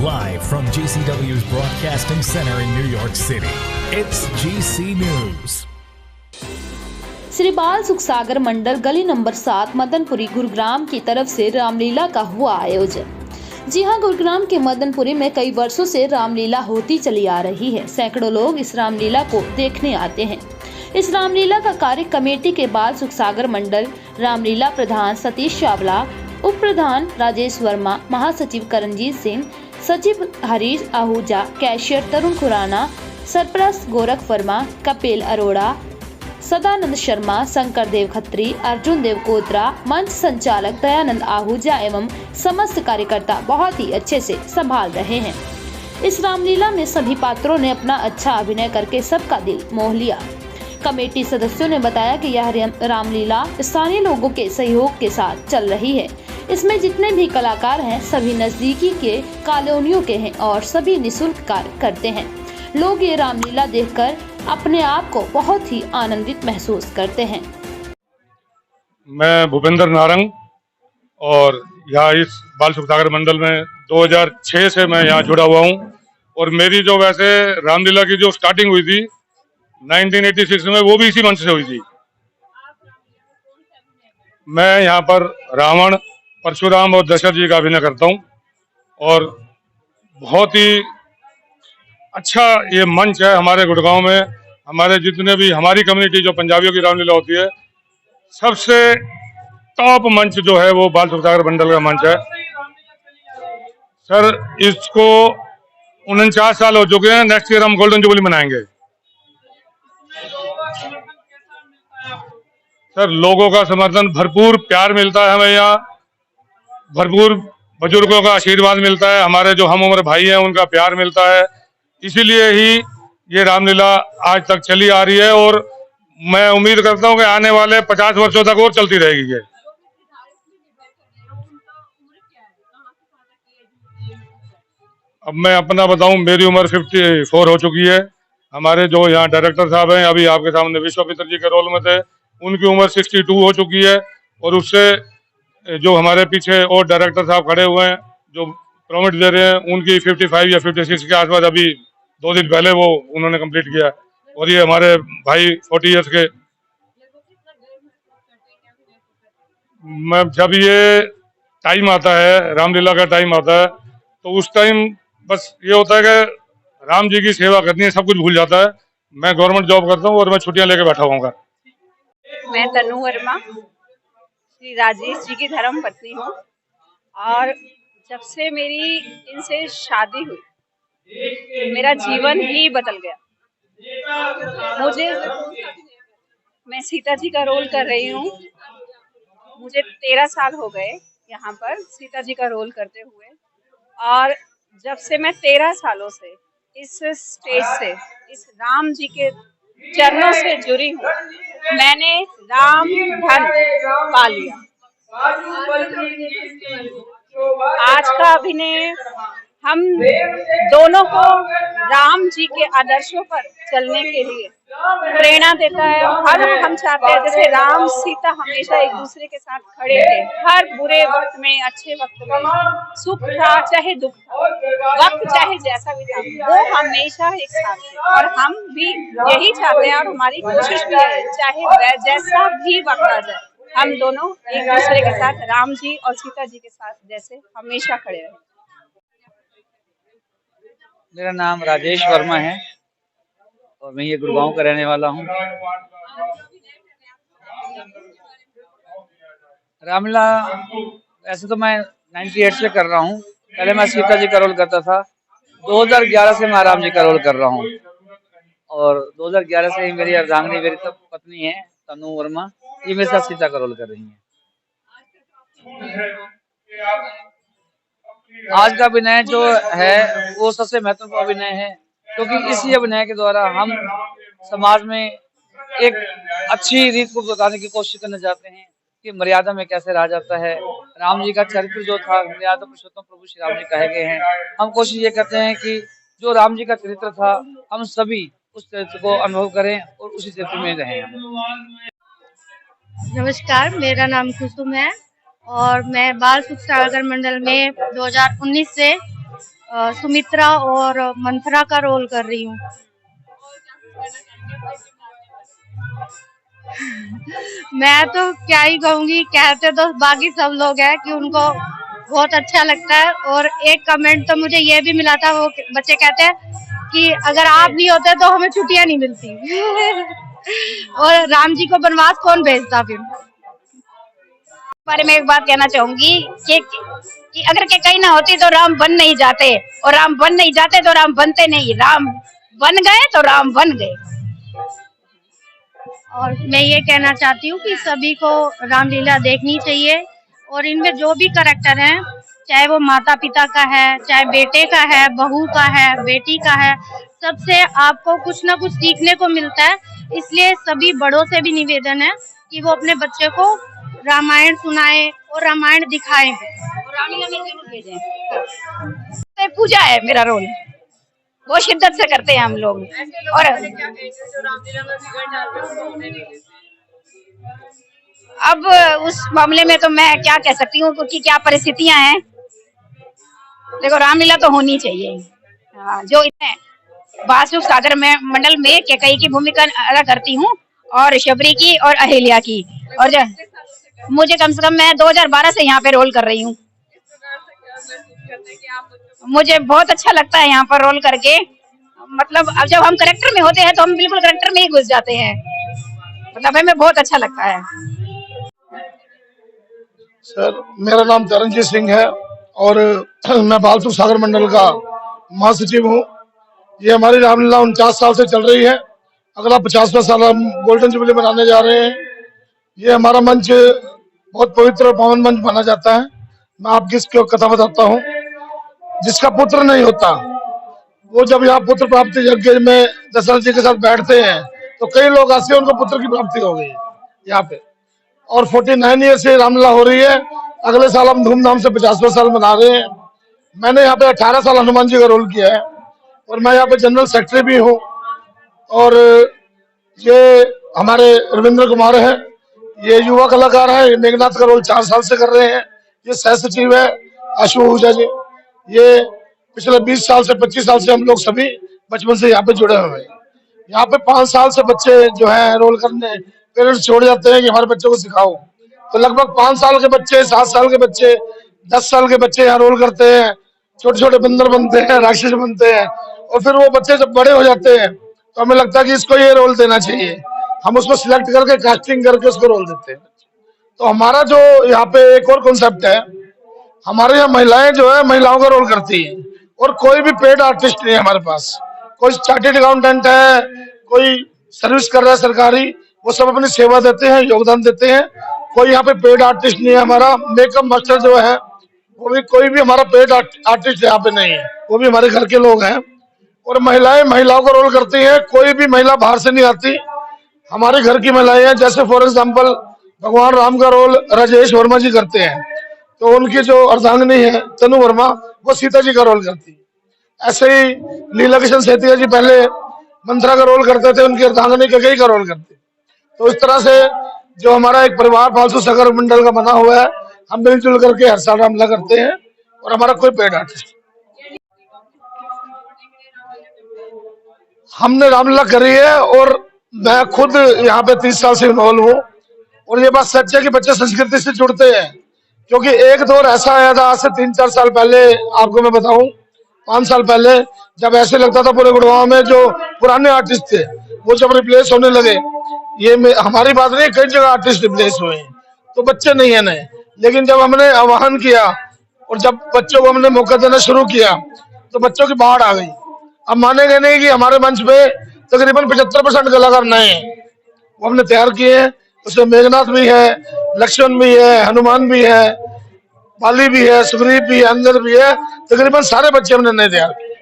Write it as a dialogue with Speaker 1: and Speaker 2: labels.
Speaker 1: Live from GCW's Broadcasting Center in New York City, it's GC News.
Speaker 2: Shri बाल सुखसागर मंडल गली number 7 Madan Puri Gurugram की तरफ से रामलीला का हुआ आयोजन। जी हां, गुरुग्राम के मदनपुरी में कई वर्षों से रामलीला होती चली आ रही है। सैकड़ों लोग इस रामलीला को देखने आते हैं। इस रामलीला का कार्य कमेटी के बाल सुखसागर मंडल रामलीला प्रधान सतीश चावला, उप प्रधान राजेश वर्मा, महासचिव करणजीत सिंह, सचिव हरीश आहूजा, कैशियर तरुण खुराना, सरपरस्त गोरख वर्मा, कपिल अरोड़ा, सदानंद शर्मा, शंकर देव खत्री, अर्जुन देव कोत्रा, मंच संचालक दयानंद आहूजा एवं समस्त कार्यकर्ता बहुत ही अच्छे से संभाल रहे हैं। इस रामलीला में सभी पात्रों ने अपना अच्छा अभिनय करके सबका दिल मोह लिया। कमेटी सदस्यों ने बताया कि यह रामलीला स्थानीय लोगों के सहयोग के साथ चल रही है। इसमें जितने भी कलाकार हैं सभी नजदीकी के कॉलोनियों के हैं और सभी निःशुल्क कार्य करते हैं। लोग ये रामलीला देखकर अपने आप को बहुत ही आनंदित महसूस करते हैं।
Speaker 3: मैं भूपेंद्र नारंग और यहाँ इस बाल सुखसागर मंडल में 2006 से मैं यहाँ जुड़ा हुआ हूँ और मेरी जो वैसे रामलीला की जो स्टार्टिंग हुई थी 1986 में, वो भी इसी मंच से हुई थी। मैं यहाँ पर रावण, परशुराम और दशरथ जी का अभिनय करता हूँ और बहुत ही अच्छा ये मंच है हमारे गुड़गांव में। हमारे जितने भी हमारी कम्युनिटी जो पंजाबियों की रामलीला होती है, सबसे टॉप मंच जो है वो बाल सुखसागर मंडल का मंच है। सर, इसको 49 साल हो चुके हैं। नेक्स्ट ईयर हम गोल्डन जुबली मनाएंगे। सर, लोगों का समर्थन, भरपूर प्यार मिलता है हमें यहाँ, भरपूर बुजुर्गों का आशीर्वाद मिलता है, हमारे जो हम उम्र भाई हैं उनका प्यार मिलता है। इसीलिए ही ये रामलीला आज तक चली आ रही है और मैं उम्मीद करता हूँ कि आने वाले 50 वर्षों तक और चलती रहेगी ये। अब मैं अपना बताऊं, मेरी उम्र 54 हो चुकी है। हमारे जो यहाँ डायरेक्टर साहब हैं, अभी आपके सामने विश्वामित्र जी के रोल में थे, उनकी उम्र 62 हो चुकी है और उससे जो हमारे पीछे और डायरेक्टर साहब खड़े हुए हैं जो प्रोमिट दे रहे हैं, उनकी 55 या 56 के आसपास अभी 2 दिन पहले वो उन्होंने कंप्लीट किया। और ये हमारे भाई 40 इयर्स के। मैं जब ये टाइम आता है, रामलीला का टाइम आता है, तो उस टाइम बस ये होता है कि राम जी की सेवा करनी है, सब कुछ भूल जाता है। मैं गवर्नमेंट जॉब करता हूँ और मैं छुट्टियां लेके बैठा हुआ।
Speaker 4: मैं तनु वर्मा, श्री राजेश जी की धर्म पत्नी हूँ और जब से मेरी इनसे शादी हुई मेरा जीवन ही बदल गया। मैं सीता जी का रोल कर रही हूँ। मुझे 13 साल हो गए यहाँ पर सीता जी का रोल करते हुए और जब से मैं 13 सालों से इस स्टेज से, इस राम जी के चरणों से जुड़ी हूँ, मैंने राम धन पा लिया। आज का अभिनय हम दोनों को राम जी के आदर्शों पर चलने के लिए प्रेरणा देता है। हर हम चाहते हैं जैसे राम सीता हमेशा एक दूसरे के साथ खड़े थे, हर बुरे वक्त में, अच्छे वक्त में, सुख था चाहे दुख था, वक्त चाहे जैसा भी था, वो हमेशा एक साथ थे। और हम भी यही चाहते हैं और हमारी कोशिश भी है, चाहे जैसा भी वक्त आ जाए, हम दोनों एक दूसरे के साथ राम जी और सीता जी के साथ जैसे हमेशा खड़े रहे।
Speaker 5: मेरा नाम राजेश वर्मा है और मैं ये गुड़गांव का रहने वाला हूँ। रामलीला ऐसे तो मैं 98 से कर रहा हूँ। पहले मैं सीता जी का रोल करता था। 2011 से मैं राम जी का रोल कर रहा हूँ और 2011 से ही मेरी अर्धांगिनी, मेरी तो पत्नी है तनु वर्मा, ये मेरे साथ सीता का रोल कर रही है। आज का अभिनय जो है वो सबसे महत्वपूर्ण अभिनय है, क्योंकि इसी अभिनय के द्वारा हम समाज में एक अच्छी रीत को बताने की कोशिश करना चाहते हैं कि मर्यादा में कैसे रहा जाता है। राम जी का चरित्र जो था, मर्यादा पुरुषोत्तम प्रभु श्री राम जी कहे गए हैं। हम कोशिश ये करते हैं कि जो राम जी का चरित्र था, हम सभी उस चरित्र को अनुभव करें और उसी चरित्र में रहें।
Speaker 6: नमस्कार, मेरा नाम कुसुम है और मैं बाल सुखसागर मंडल में 2019 से सुमित्रा और मंथरा का रोल कर रही हूँ। मैं तो क्या ही कहूँगी, कहते तो बाकी सब लोग हैं कि उनको बहुत अच्छा लगता है। और एक कमेंट तो मुझे ये भी मिला था, वो बच्चे कहते हैं कि अगर आप नहीं होते तो हमें छुट्टियां नहीं मिलती। और राम जी को वनवास कौन भेजता फिर।
Speaker 4: बारे में एक बात कहना चाहूंगी कि अगर के कहीं ना होती तो राम बन नहीं जाते, और राम बन नहीं जाते तो राम बनते नहीं। राम बन गए तो राम बन गए।
Speaker 6: और मैं ये कहना चाहती हूँ कि सभी को रामलीला देखनी चाहिए। और इनमें जो भी करैक्टर हैं, चाहे वो माता पिता का है, चाहे बेटे का है, बहू का है, बेटी का है, सबसे आपको कुछ ना कुछ सीखने को मिलता है। इसलिए सभी बड़ों से भी निवेदन है कि वो अपने बच्चे को रामायण सुनाए और रामायण दिखाएं।
Speaker 4: रामलीला में जरूर भेजें। पूजा है मेरा रोल, बहुत शिद्दत से करते हैं हम लोग। और अब उस मामले में तो मैं क्या कह सकती हूँ कि क्या परिस्थितियां हैं। देखो, रामलीला तो होनी चाहिए। जो इतने बासुक सागर में मंडल में कैकेयी की भूमिका अदा करती हूँ, और शबरी की और अहिल्या की। और जो मुझे कम से कम, मैं 2012 से यहाँ पे रोल कर रही हूँ। मुझे बहुत अच्छा लगता है यहाँ पर रोल करके। मतलब अब जब हम करेक्टर में होते हैं तो हम बिल्कुल करेक्टर में ही घुस जाते हैं। मतलब हमें बहुत अच्छा लगता है।
Speaker 7: सर, मेरा नाम तरनजीत सिंह है और मैं बालसुख सागर मंडल का महासचिव हूँ। ये हमारी रामलीला 49 साल से चल रही है। अगला 50वां साल हम गोल्डन जुबली मनाने जा रहे हैं। ये हमारा मंच बहुत पवित्र और पावन मंच माना जाता है। मैं आपकी इसकी कथा बताता हूँ। जिसका पुत्र नहीं होता, वो जब यहाँ पुत्र प्राप्ति यज्ञ में दशरथ जी के साथ बैठते हैं तो कई लोग आते हैं, उनको पुत्र की प्राप्ति हो गई यहाँ पे। और 49 ईयर से रामलीला हो रही है। अगले साल हम धूमधाम से 50वां साल मना रहे हैं। मैंने यहाँ पे 18 साल हनुमान जी का रोल किया है और मैं यहाँ पे जनरल सेक्रेटरी भी हूँ। और ये हमारे रविंद्र कुमार है, ये युवा कलाकार है। ये मेघनाथ का रोल 4 साल से कर रहे हैं। ये सह सचिव है आशु आहूजा जी। ये पिछले 20 साल से 25 साल से हम लोग सभी बचपन से यहाँ पे जुड़े हुए हैं। यहाँ पे 5 साल से बच्चे जो है रोल करने, पेरेंट्स छोड़ जाते हैं कि हमारे बच्चों को सिखाओ। तो लगभग 5 साल के बच्चे, 7 साल के बच्चे, 10 साल के बच्चे यहाँ रोल करते हैं। छोटे छोटे बंदर बनते हैं, राक्षस बनते हैं। और फिर वो बच्चे जब बड़े हो जाते हैं तो हमें लगता है कि इसको ये रोल देना चाहिए। हम उसको सिलेक्ट करके कास्टिंग करके उसको रोल देते हैं। तो हमारा जो यहाँ पे एक और कॉन्सेप्ट है, हमारे यहाँ महिलाएं जो है महिलाओं का रोल करती है। और कोई भी पेड आर्टिस्ट नहीं है हमारे पास। कोई चार्टेड अकाउंटेंट है, कोई सर्विस कर रहा है सरकारी, वो सब अपनी सेवा देते हैं, योगदान देते हैं। कोई यहाँ पे पेड आर्टिस्ट नहीं है। हमारा मेकअप मास्टर जो है वो भी, कोई भी हमारा पेड आर्टिस्ट यहाँ पे नहीं है, वो भी हमारे घर के लोग हैं। और महिलाएं महिलाओं का रोल करती हैं। कोई भी महिला बाहर से नहीं आती, हमारे घर की महिलाएं हैं। जैसे फॉर एग्जाम्पल भगवान राम का रोल राजेश वर्मा जी करते हैं, तो उनकी जो अर्धांगिनी है तनु वर्मा, वो सीता जी का रोल करती है। ऐसे ही लीला किशन सेतिया जी पहले मंथरा का रोल करते थे, उनकी अर्धांगिनी कैकेयी का रोल करते। तो इस तरह से जो हमारा एक परिवार बालसुख सागर मंडल का बना हुआ है, हम मिलजुल करके हर साल रामलीला करते हैं। और हमारा कोई पेड आर्टिस्ट, हमने रामलीला करी है। और मैं खुद यहाँ पे 30 साल से इन्वॉल्व हूँ। और ये बात सच है कि बच्चे संस्कृति से जुड़ते हैं, क्योंकि एक दौर ऐसा आया था आज से 3-4 साल पहले। आपको मैं बताऊं, 5 साल पहले जब ऐसे लगता था पूरे गुड़गांव में जो पुराने आर्टिस्ट थे वो जब रिप्लेस होने लगे, ये हमारी बात नहीं, कई जगह आर्टिस्ट रिप्लेस हुए हैं, तो बच्चे नहीं है नए। लेकिन जब हमने आह्वान किया और जब बच्चों को हमने मौका देना शुरू किया तो बच्चों की बाढ़ आ गई। अब मानेंगे नहीं कि हमारे मंच पे तकरीबन 75% कलाकार नए हैं, वो हमने तैयार किए हैं। उसमें मेघनाथ भी है, लक्ष्मण भी है, हनुमान भी है, बाली भी है, सुग्रीव भी है, अंगद भी है। तकरीबन सारे बच्चे हमने नए तैयार किए।